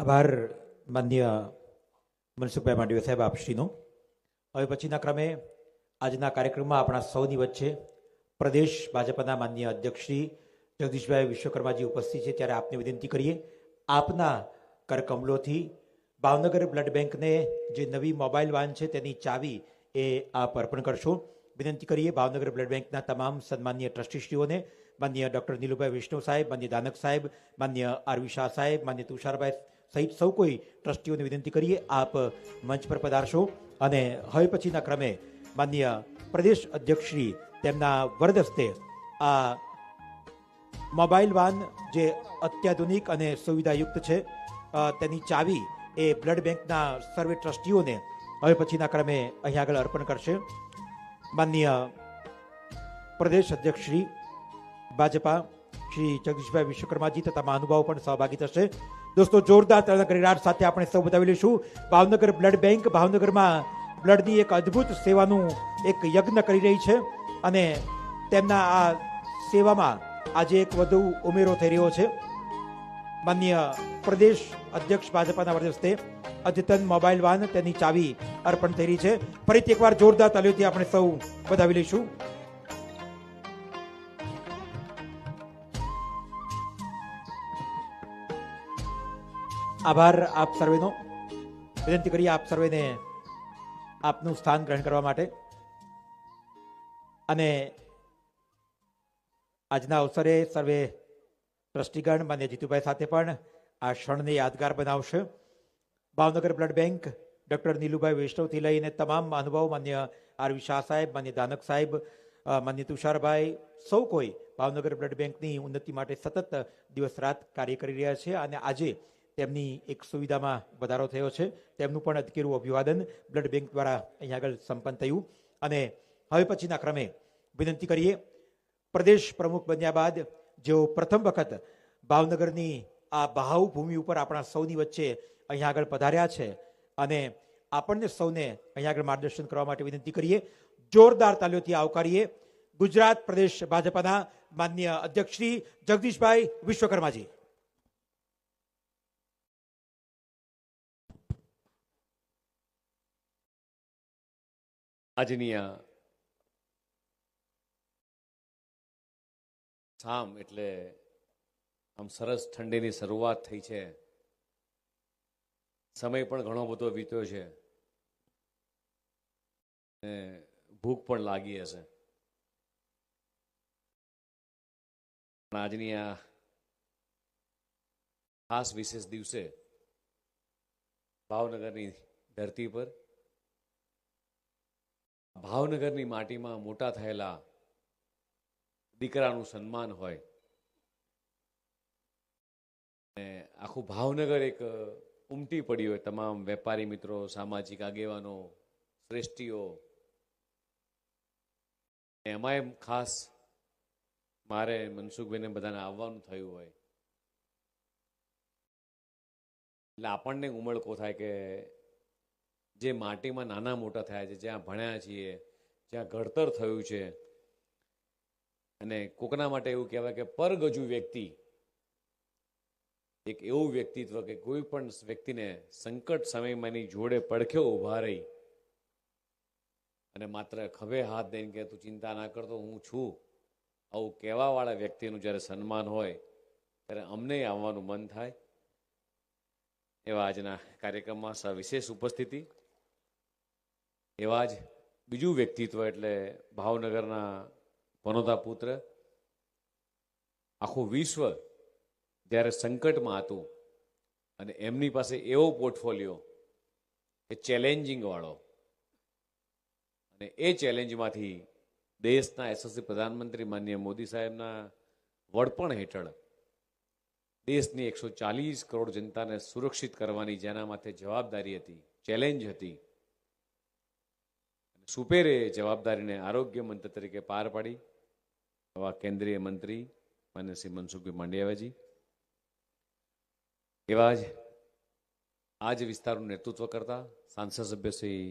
આભાર માન્ય મનસુખભાઈ માંડવીયા સાહેબ આપશ્રીનો. હવે પછીના ક્રમે આજના કાર્યક્રમમાં આપણા સૌની વચ્ચે પ્રદેશ ભાજપના માન્ય અધ્યક્ષ શ્રી જગદીશભાઈ વિશ્વકર્માજી ઉપસ્થિત છે, ત્યારે આપને વિનંતી કરીએ આપના કરકમલોથી ભાવનગર બ્લડ બેંકને જે નવી મોબાઈલ વાન છે તેની ચાવી એ આપ અર્પણ કરશો. વિનંતી કરીએ ભાવનગર બ્લડ બેંકના તમામ સન્માનીય ટ્રસ્ટીશ્રીઓને, માન્ય ડૉક્ટર નીલુભાઈ વિષ્ણુ સાહેબ, માન્ય દાનક સાહેબ, માન્ય આરવી શાહ સાહેબ, માન્ય તુષારભાઈ સહિત સૌ કોઈ ટ્રસ્ટીઓને વિનંતી કરીએ આપ મંચ પર પધારશો. અને હવે પછીના ક્રમે માન્ય પ્રદેશ અધ્યક્ષશ્રી તેમના વરદ હસ્તે આ મોબાઈલ વાન જે અત્યાધુનિક અને સુવિધાયુક્ત છે તેની ચાવી એ બ્લડ બેંકના સર્વે ટ્રસ્ટીઓને હવે પછીના ક્રમે અહીં આગળ અર્પણ કરશે. માન્ય પ્રદેશ અધ્યક્ષ શ્રી ભાજપા શ્રી જગદીશભાઈ વિશ્વકર્માજી તથા મહાનુભાવો પણ સહભાગી થશે. દોસ્તો, જોરદાર ગરિરાટ સાથે આપણે સૌ બતાવી લઈશું. ભાવનગર બ્લડ બેંક ભાવનગરમાં બ્લડની એક અદ્ભુત સેવાનું એક યજ્ઞ કરી રહી છે અને તેમના આ સેવામાં આજે એક વધુ ઉમેરો થઈ રહ્યો છે. માન્ય પ્રદેશ અધ્યક્ષ ભાજપાના વરદસ્તે અદ્યતન મોબાઈલ વાન તેની ચાવી અર્પણ થઈ રહી છે. ફરીથી એકવાર જોરદાર તાલીઓથી આપણે સૌ વધાવી લઈશું. આભાર આપ સર્વેનો. વિનંતી કરીએ આપ સર્વેને આપનું સ્થાન ગ્રહણ કરવા માટે. અને આજના અવસરે સર્વે ટ્રસ્ટીગણ માન્ય જીતુભાઈ સાથે પણ આ ક્ષણને યાદગાર બનાવશે. ભાવનગર બ્લડ બેંક ડૉક્ટર નીલુભાઈ વૈષ્ણવથી લઈને તમામ અનુભવ માન્ય આરવી શાહ સાહેબ, માન્ય દાનક સાહેબ, માન્ય તુષારભાઈ સૌ કોઈ ભાવનગર બ્લડ બેંકની ઉન્નતિ માટે સતત દિવસ રાત કાર્ય કરી રહ્યા છે અને આજે તેમની એક સુવિધામાં વધારો થયો છે. તેમનું પણ અધકેરું અભિવાદન બ્લડ બેંક દ્વારા અહીં આગળ સંપન્ન થયું. અને હવે પછીના ક્રમે વિનંતી કરીએ પ્રદેશ પ્રમુખ બન્યા બાદ જેઓ પ્રથમ વખત ભાવનગરની આ બહાવ ભૂમિ ઉપર આપણા સૌની વચ્ચે અહીંયા આગળ પધાર્યા છે અને આપણને સૌને અહીંયા આગળ માર્ગદર્શન કરવા માટે વિનંતી કરીએ. જોરદાર તાલીઓથી આવકારીએ ગુજરાત પ્રદેશ ભાજપાના માન્ય અધ્યક્ષ શ્રી જગદીશભાઈ વિશ્વકર્માજી. આજની આ શામ એટલે આમ સરસ ઠંડીની શરૂઆત થઈ છે. સમય પણ ઘણો બધો વીત્યો છે અને ભૂખ પણ લાગી હશે. આજની આ ખાસ વિશેષ દિવસે ભાવનગરની ધરતી પર ભાવનગરની માટીમાં મોટા થયેલા દીકરાનું સન્માન હોય અને આખું ભાવનગર એક ઉમટી પડ્યું હોય. તમામ વેપારી મિત્રો, સામાજિક આગેવાનો, શ્રેષ્ઠીઓ, એમાંય ખાસ મારે મનસુખભાઈને બધાને આવવાનું થયું હોય એટલે આપણને ઉમળકો થાય કે જે માટીમાં નાના મોટા થયા છે, જ્યાં ભણ્યા છીએ, જ્યાં ઘડતર થયું છે, અને કોકના માટે એવું કહેવાય કે પરગજુ વ્યક્તિ, એક એવું વ્યક્તિત્વ કે કોઈ પણ વ્યક્તિને સંકટ સમયમાં એની જોડે પડખે ઊભા રહી અને માત્ર ખભે હાથ દઈને કે તું ચિંતા ના કરતો હું છું, આવું કહેવાવાળા વ્યક્તિનું જ્યારે સન્માન હોય ત્યારે અમને આવવાનું મન થાય. એવા આજના કાર્યક્રમમાં સવિશેષ ઉપસ્થિતિ. એવા જ બીજું વ્યક્તિત્વ એટલે ભાવનગરના પનોતા પુત્ર. આખું વિશ્વ જ્યારે સંકટમાં હતું અને એમની પાસે એવો પોર્ટફોલિયો કે ચેલેન્જિંગ વાળો, અને એ ચેલેન્જમાંથી દેશના યશસ્વી પ્રધાનમંત્રી માનનીય મોદી સાહેબના વડપણ હેઠળ દેશની 140 કરોડ જનતાને સુરક્ષિત કરવાની જેના માથે જવાબદારી હતી, ચેલેન્જ હતી, સુપેરે જવાબદારીને આરોગ્ય મંત્રી તરીકે પાર પાડી એવા કેન્દ્રીય મંત્રી માન્ય શ્રી મનસુખભાઈ માંડવિયાજી, એવા જ આ જ વિસ્તારનું નેતૃત્વ કરતા સાંસદ સભ્ય શ્રી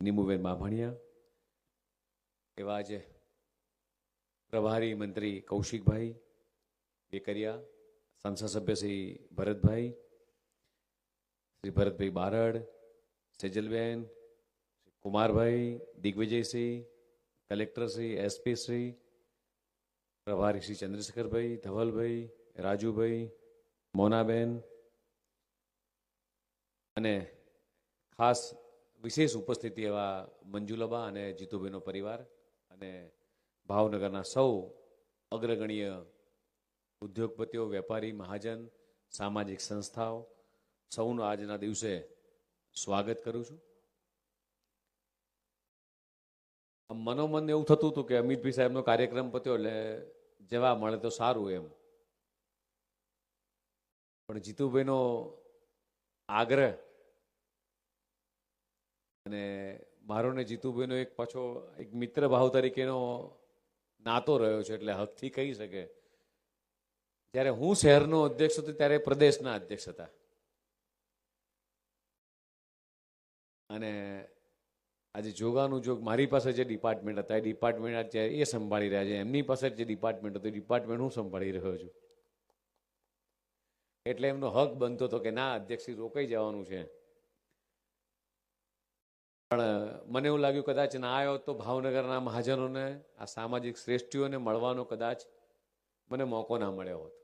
નીમુબેન બાભણિયા, એવા જ પ્રભારી મંત્રી કૌશિકભાઈ વેકરિયા, સંસદ સભ્ય શ્રી ભરતભાઈ, શ્રી ભરતભાઈ બારડ, સેજલબેન, કુમારભાઈ, દિગ્વિજયસિંહ, કલેક્ટરશ્રી, એસપીશ્રી, પ્રભારી શ્રી ચંદ્રશેખરભાઈ, ધવલભાઈ, રાજુભાઈ, મોનાબેન અને ખાસ વિશેષ ઉપસ્થિતિ એવા મંજુલબા અને જીતુભાઈનો પરિવાર અને ભાવનગરના સૌ અગ્રગણ્ય ઉદ્યોગપતિઓ, વેપારી, મહાજન, સામાજિક સંસ્થાઓ સૌનું આજના દિવસે સ્વાગત કરું છું. મનોમન એવું થતું હતું કે અમિતભાઈ સાહેબનો કાર્યક્રમ પત્યો એટલે જવા મળે તો સારું એમ, પણ જીતુભાઈનો આગ્રહ અને મારો ને જીતુભાઈનો એક પાછો એક મિત્ર ભાવ તરીકેનો નાતો રહ્યો છે એટલે હકથી કહી શકે. જ્યારે હું શહેરનો અધ્યક્ષ હતો ત્યારે પ્રદેશના અધ્યક્ષ હતા અને આજે જોગાનું જોગ મારી પાસે જે ડિપાર્ટમેન્ટ હતા એ ડિપાર્ટમેન્ટ એ સંભાળી રહ્યા છે, એમની પાસે જે ડિપાર્ટમેન્ટ હતું એ ડિપાર્ટમેન્ટ હું સંભાળી રહ્યો છું. એટલે એમનો હક બનતો હતો કે ના અધ્યક્ષ રોકાઈ જવાનું છે. પણ મને એવું લાગ્યું કદાચ ના આવ્યો તો ભાવનગરના મહાજનોને, આ સામાજિક શ્રેષ્ઠીઓને મળવાનો કદાચ મને મોકો ના મળ્યો હોત.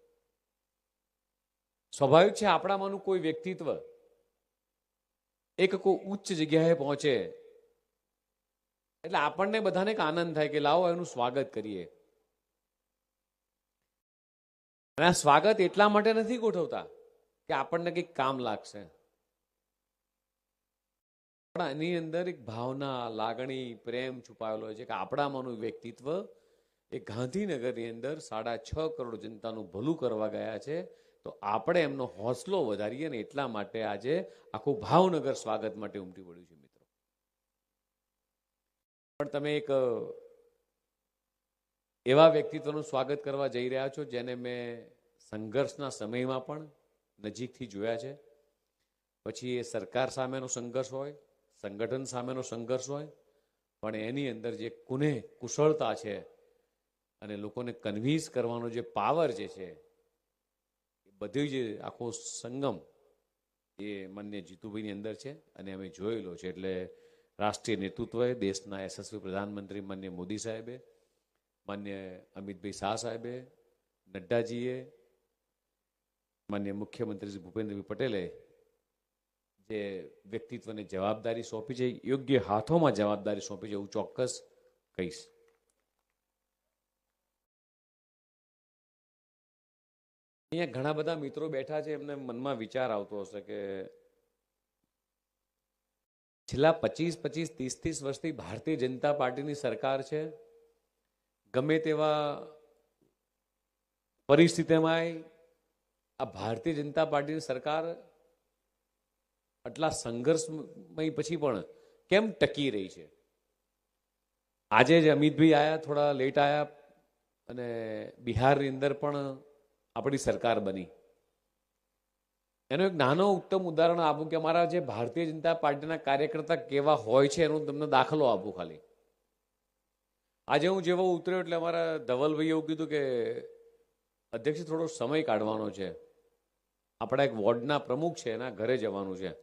સ્વાભાવિક છે આપણામાંનું કોઈ વ્યક્તિત્વ એક કોઈ ઉચ્ચ જગ્યાએ પહોંચે એટલે આપણને બધાને એક આનંદ થાય કે લાવો એનું સ્વાગત કરીએ. અને આ સ્વાગત એટલા માટે નથી ગોઠવતા કે આપણને કંઈક કામ લાગશે, પણ એની અંદર એક ભાવના, લાગણી, પ્રેમ છુપાયેલો હોય છે કે આપણામાંનું વ્યક્તિત્વ એ ગાંધીનગરની અંદર 6.5 કરોડ જનતાનું ભલું કરવા ગયા છે, તો આપણે એમનો હોંસલો વધારીએ ને એટલા માટે આજે આખું ભાવનગર સ્વાગત માટે ઉમટી પડ્યું છે. મિત્રો, પણ તમે એક એવા વ્યક્તિત્વનું સ્વાગત કરવા જઈ રહ્યા છો જેને મેં સંઘર્ષના સમયમાં પણ નજીકથી જોયા છે. પછી એ સરકાર સામેનો સંઘર્ષ હોય, સંગઠન સામેનો સંઘર્ષ હોય, પણ એની અંદર જે કુશળતા છે અને લોકોને કન્વિન્સ કરવાનો જે પાવર જે છે, બધી જ આખો સંગમ એ માન્ય જીતુભાઈની અંદર છે અને અમે જોયેલો છે. એટલે રાષ્ટ્રીય નેતૃત્વએ, દેશના યશસ્વી પ્રધાનમંત્રી માન્ય મોદી સાહેબે, માન્ય અમિતભાઈ શાહ સાહેબે, નડ્ડાજીએ, માન્ય મુખ્યમંત્રી શ્રી ભૂપેન્દ્રભાઈ પટેલે જે વ્યક્તિત્વને જવાબદારી સોંપી છે, યોગ્ય હાથોમાં જવાબદારી સોંપી છે, હું ચોક્કસ કહીશ. અહીંયા ઘણા બધા મિત્રો બેઠા છે, એમને મનમાં વિચાર આવતો હશે કે છેલ્લા 25, 30 વર્ષથી ભારતીય જનતા પાર્ટીની સરકાર છે. ગમે તેવા પરિસ્થિતિમાં આ ભારતીય જનતા પાર્ટીની સરકાર આટલા સંઘર્ષમય પછી પણ કેમ ટકી રહી છે? આજે જ અમિતભાઈ આયા, થોડા લેટ આયા, અને બિહારની અંદર પણ આપણી સરકાર બની. એનો એક નાનો ઉત્તમ ઉદાહરણ આપું કે અમારા જે ભારતીય જનતા પાર્ટીના કાર્યકર્તા કેવા હોય છે એનો તમને દાખલો આપું ખાલી. આજે હું જેવો ઉતર્યો એટલે અમારા ધવલભાઈએ એવું કીધું કે અધ્યક્ષ થોડો સમય કાઢવાનો છે, આપણા એક વોર્ડના પ્રમુખ છે એના ઘરે જવાનું છે,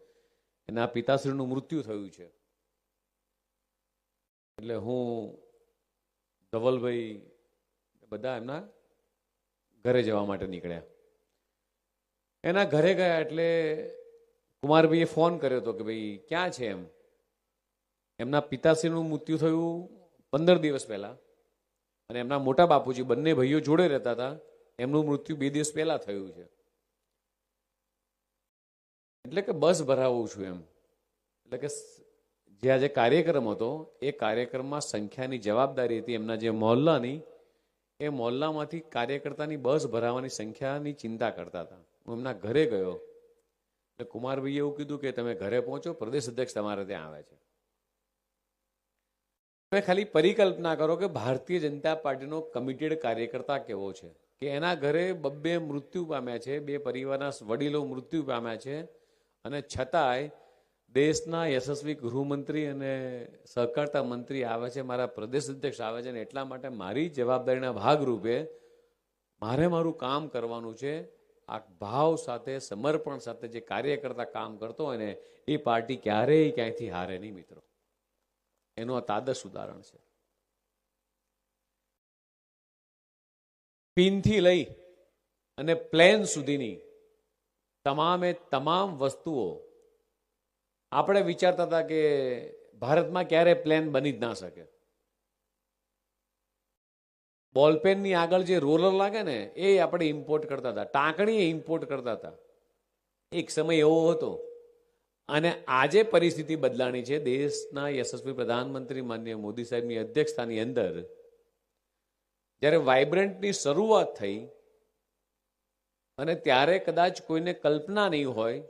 એના પિતાશ્રીનું મૃત્યુ થયું છે. એટલે હું, ધવલભાઈ બધા એમના ઘરે જવા માટે નીકળ્યા. એના ઘરે ગયા એટલે કુમારભાઈએ ફોન કર્યો હતો કે ભાઈ ક્યાં છે એમ. એમના પિતાશ્રીનું મૃત્યુ થયું 15 દિવસ પહેલા અને એમના મોટા બાપુજી બંને ભાઈઓ જોડે રહેતા હતા, એમનું મૃત્યુ 2 દિવસ પહેલા થયું છે. એટલે કે બસ ભરાવું છું એમ. એટલે કે જે આજે કાર્યક્રમ હતો એ કાર્યક્રમમાં સંખ્યાની જવાબદારી હતી એમના જે મહોલ્લાની, એ મહોલ્લામાંથી કાર્યકર્તાની બસ ભરાવાની સંખ્યાની ચિંતા કરતા હતા. હું એમના ઘરે ગયો એટલે કુમારભાઈએ એવું કીધું કે તમે ઘરે પહોંચો, પ્રદેશ અધ્યક્ષ તમારે ત્યાં આવે છે. તમે ખાલી પરિકલ્પના કરો કે ભારતીય જનતા પાર્ટીનો કમિટેડ કાર્યકર્તા કેવો છે કે એના ઘરે 2 મૃત્યુ પામ્યા છે, 2 પરિવારના વડીલો મૃત્યુ પામ્યા છે, અને છતાંય દેશના યશસ્વી ગૃહમંત્રી અને સહકારતા મંત્રી આવે છે, મારા પ્રદેશ અધ્યક્ષ આવે છે, અને એટલા માટે મારી જવાબદારીના ભાગરૂપે મારે મારું કામ કરવાનું છે. આ ભાવ સાથે સમર્પણ સાથે જે કાર્યકર્તા કામ કરતો હોય ને એ પાર્ટી ક્યારેય ક્યાંયથી હારે નહીં મિત્રો. એનું આ તાદસ ઉદાહરણ છે. પિનથી લઈ અને પ્લેન સુધીની તમામે તમામ વસ્તુઓ આપણે વિચારતા હતા કે ભારતમાં ક્યારે પ્લેન બની જ ના શકે. બોલપેનની આગળ જે રોલર લાગે ને એ આપણે ઇમ્પોર્ટ કરતા હતા, ટાંકણી ઇમ્પોર્ટ કરતા હતા. એક સમય એવો હતો. અને આજે પરિસ્થિતિ બદલાણી છે. દેશના યશસ્વી પ્રધાનમંત્રી માનનીય મોદી સાહેબની અધ્યક્ષતાની અંદર જ્યારે વાઇબ્રન્ટની શરૂઆત થઈ અને ત્યારે કદાચ કોઈને કલ્પના નહીં હોય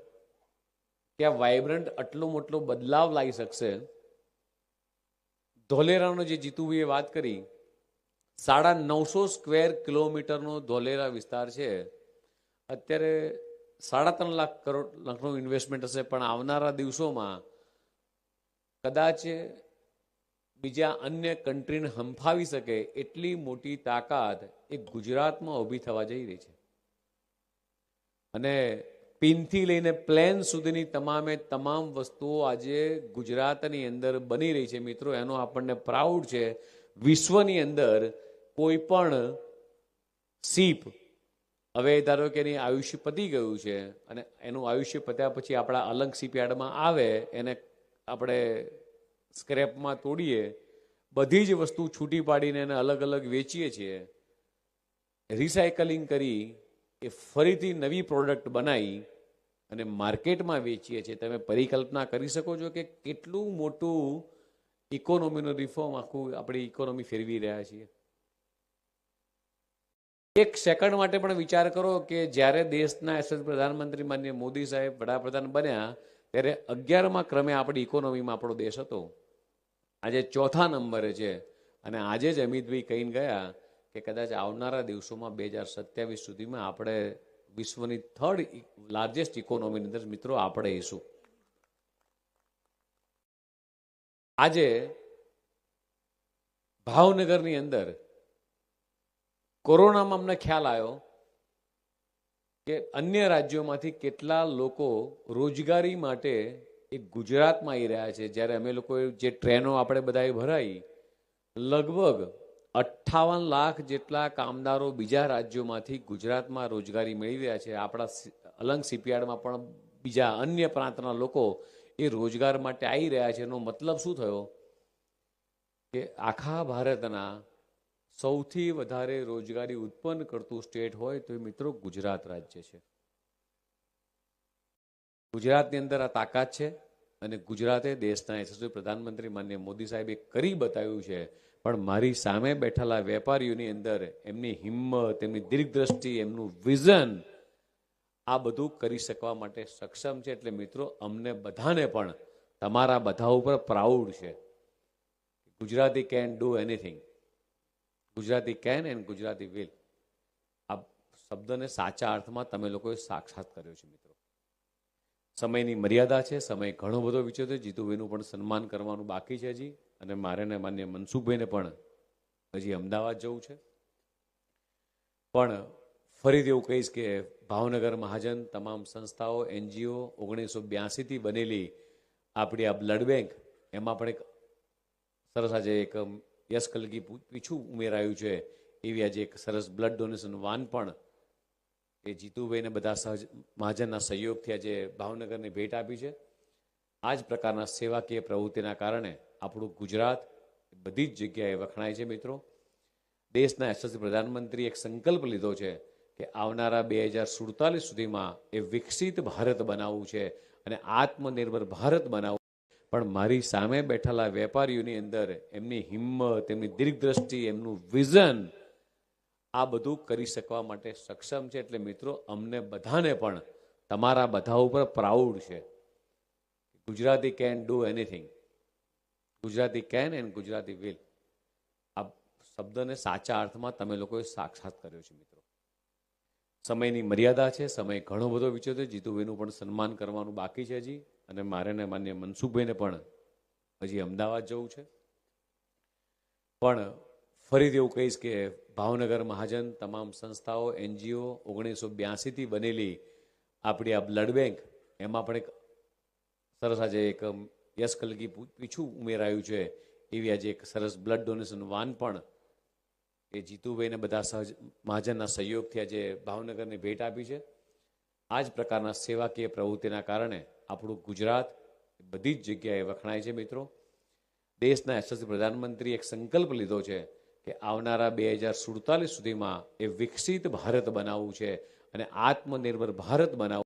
કે આ વાઇબ્રન્ટ આટલો મોટો બદલાવ લાવી શકશે. ધોલેરાનો જે જીતુભાઈએ વાત કરી, 950 સ્ક્વેર કિલોમીટરનો ધોલેરા વિસ્તાર છે. અત્યારે 3.5 લાખ કરોડ લાખનું ઇન્વેસ્ટમેન્ટ હશે, પણ આવનારા દિવસોમાં કદાચ બીજા અન્ય કન્ટ્રીને હંફાવી શકે એટલી મોટી તાકાત એ ગુજરાતમાં ઊભી થવા જઈ રહી છે. અને પિનથી લઈને પ્લેન સુધીની તમામે તમામ વસ્તુઓ આજે ગુજરાતની અંદર બની રહી છે મિત્રો. એનો આપણને પ્રાઉડ છે. વિશ્વની અંદર કોઈ પણ સીપ, હવે ધારો કે એની આયુષ્ય પતી ગયું છે અને એનું આયુષ્ય પત્યા પછી આપણા અલગ શિપયાર્ડમાં આવે, એને આપણે સ્ક્રેપમાં તોડીએ, બધી જ વસ્તુ છૂટી પાડીને એને અલગ અલગ વેચીએ છીએ, રિસાયકલિંગ કરી એ ફરીથી નવી પ્રોડક્ટ બનાવી અને માર્કેટમાં વેચીએ છીએ. તમે પરિકલ્પના કરી શકો છો કે કેટલું મોટું ઇકોનોમીનું રિફોર્મ આખું આપણી ઇકોનોમી ફેરવી રહ્યા છીએ. એક સેકન્ડ માટે પણ વિચાર કરો કે જ્યારે દેશના યશસ્વી પ્રધાનમંત્રી માનનીય મોદી સાહેબ વડાપ્રધાન બન્યા ત્યારે 11મા ક્રમે આપણી ઇકોનોમીમાં આપણો દેશ હતો. આજે 4થા નંબરે છે. અને આજે જ અમિતભાઈ કહીને ગયા કે કદાચ આવનારા દિવસોમાં 2027 સુધીમાં આપણે વિશ્વની 3rd લાર્જેસ્ટ ઇકોનોમીની અંદર મિત્રો આપણે હશું. આજે ભાવનગરની અંદર કોરોનામાં અમને ખ્યાલ આવ્યો કે અન્ય રાજ્યોમાંથી કેટલા લોકો રોજગારી માટે એ ગુજરાતમાં આવી રહ્યા છે. જ્યારે અમે લોકોએ જે ટ્રેનો આપણે બધાએ ભરાઈ, લગભગ 58 લાખ જેટલા કામદારો બીજા રાજ્યોમાંથી ગુજરાતમાં રોજગારી મેળવી રહ્યા છે. આપણા અલંગ શિપયાર્ડમાં પણ બીજા અન્ય પ્રાંતના લોકો એ રોજગાર માટે આવી રહ્યા છે. એનો મતલબ શું થયો કે આખા ભારતના સૌથી વધારે રોજગારી ઉત્પન્ન કરતું સ્ટેટ હોય તો એ મિત્રો ગુજરાત રાજ્ય છે. ગુજરાતની અંદર આ તાકાત છે અને ગુજરાતે દેશના યશસ્વી પ્રધાનમંત્રી માનનીય મોદી સાહેબે કરી બતાવ્યું છે. પણ મારી સામે બેઠેલા વેપારીઓની અંદર એમની હિંમત, એમની દીર્ઘદ્રષ્ટિ, એમનું વિઝન આ બધું કરી શકવા માટે સક્ષમ છે. એટલે મિત્રો અમને બધાને પણ તમારા બધા ઉપર પ્રાઉડ છે. Gujarati can do anything, Gujarati can and Gujarati will. આ શબ્દને સાચા અર્થમાં તમે લોકોએ સાક્ષાત કર્યો છે મિત્રો. સમયની મર્યાદા છે, સમય ઘણો બધો વિચ્યો છે. જીતુભાઈનું પણ સન્માન કરવાનું બાકી છે હજી, અને મારે ને માન્ય મનસુખભાઈને પણ હજી અમદાવાદ જવું છે. પણ ફરીથી એવું કહીશ કે ભાવનગર મહાજન તમામ સંસ્થાઓ, NGO 1982થી બનેલી આપણી આ બ્લડ બેંક, એમાં પણ એક સરસ આજે એક યશ કલગી પીછું ઉમેરાયું છે. એવી આજે એક સરસ બ્લડ ડોનેશન વાન પણ એ જીતુભાઈને બધા મહાજનના સહયોગથી આજે ભાવનગરને ભેટ આપી છે. આ જ પ્રકારના સેવાકીય પ્રવૃત્તિના કારણે આપણું ગુજરાત બધી જ જગ્યાએ વખણાય છે મિત્રો. દેશના યશસ્વી પ્રધાનમંત્રી એક સંકલ્પ લીધો છે કે આવનારા 2047 સુધીમાં એ વિકસિત ભારત બનાવવું છે અને આત્મનિર્ભર ભારત બનાવવું. પણ મારી સામે બેઠેલા વેપારીઓની અંદર એમની હિંમત, એમની દીર્ઘદ્રષ્ટિ, એમનું વિઝન આ બધું કરી શકવા માટે સક્ષમ છે. એટલે મિત્રો અમને બધાને પણ તમારા બધા ઉપર પ્રાઉડ છે. Gujarati can do anything, Gujarati can and Gujarati will. આ શબ્દને સાચા અર્થમાં તમે લોકોએ સાક્ષાત કર્યો છે મિત્રો. સમયની મર્યાદા છે, સમય ઘણો બધો વિચ્યો છે. જીતુભાઈનું પણ સન્માન કરવાનું બાકી છે હજી, અને મારે ને માન્ય મનસુખભાઈને પણ હજી અમદાવાદ જવું છે. પણ ફરીથી એવું કહીશ કે ભાવનગર મહાજન તમામ સંસ્થાઓ NGO 1982થી બનેલી આપણી આ બ્લડ બેંક એમાં પણ એક સરસ આજે એક યશ કલગી પીછું ઉમેરાયું છે એવી આજે એક સરસ બ્લડ ડોનેશન વાન પણ એ જીતુભાઈને બધા મહાજનના સહયોગથી આજે ભાવનગરને ભેટ આપી છે. આ જ પ્રકારના સેવાકીય પ્રવૃત્તિના કારણે આપણું ગુજરાત બધી જ જગ્યાએ વખણાય છે. મિત્રો, દેશના યશસ્વી પ્રધાનમંત્રી એક સંકલ્પ લીધો છે કે આવનારા 2047 સુધીમાં એ વિકસિત ભારત બનાવવું છે અને આત્મનિર્ભર ભારત બનાવવું